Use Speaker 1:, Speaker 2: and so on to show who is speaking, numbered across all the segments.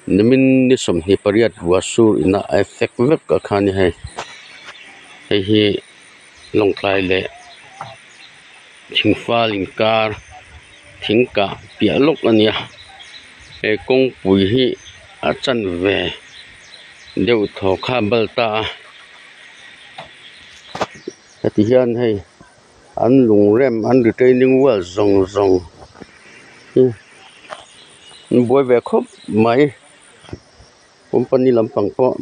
Speaker 1: nimin ni som ni pariat wasur ina effect vek ka khani hai hi longklai le thingfa lingkar thingka pialok ania e kong pui hi achan ve deu tho kha balta ati hian hei an lungrem an retaining wall zong boi ve khop mai company lampang po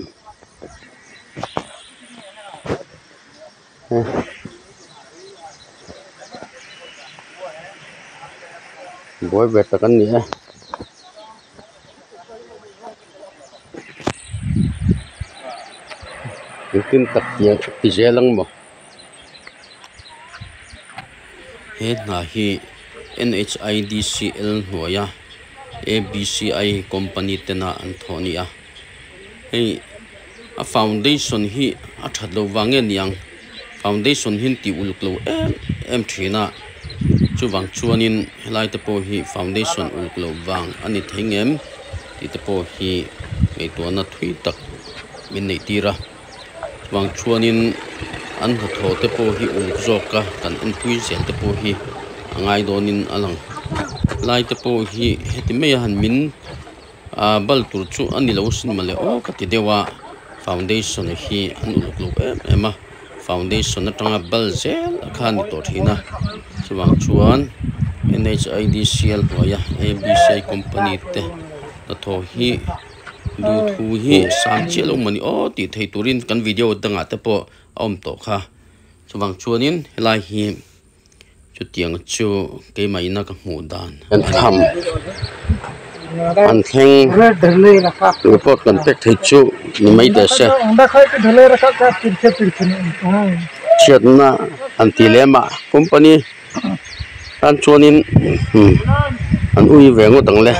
Speaker 1: boi ve takan ni tin tak ya ti jelang mo he na hi NHIDCL hoya ABCI company tena Antonia hey a foundation hi a thadlo wange niang foundation hin ti uluklo em thina chuwang chuanin helai te po hi foundation uluklo wang ani thengem ti te po hi ei to na thui tak min nei tira wang chuanin an tho te po hi uluk zoka kan an pui zel te po hi angai donin alang lai te po hi heti me han min bal tur chu ani lo sin male o ka ti dewa foundation hi an uluk ema foundation na tanga bal zel khan to thina chuwang chuan NHIDCL hoya ABC company te na tho hi du thu hi sang chelo mani o ti thei turin kan video danga te po om to kha chuwang chuanin helai hi chu tiang chu ke mai na ka mu dan an tham an theng report kan tek thei chu ni mai da se chetna an tilema company an chuanin an ui vengo tangle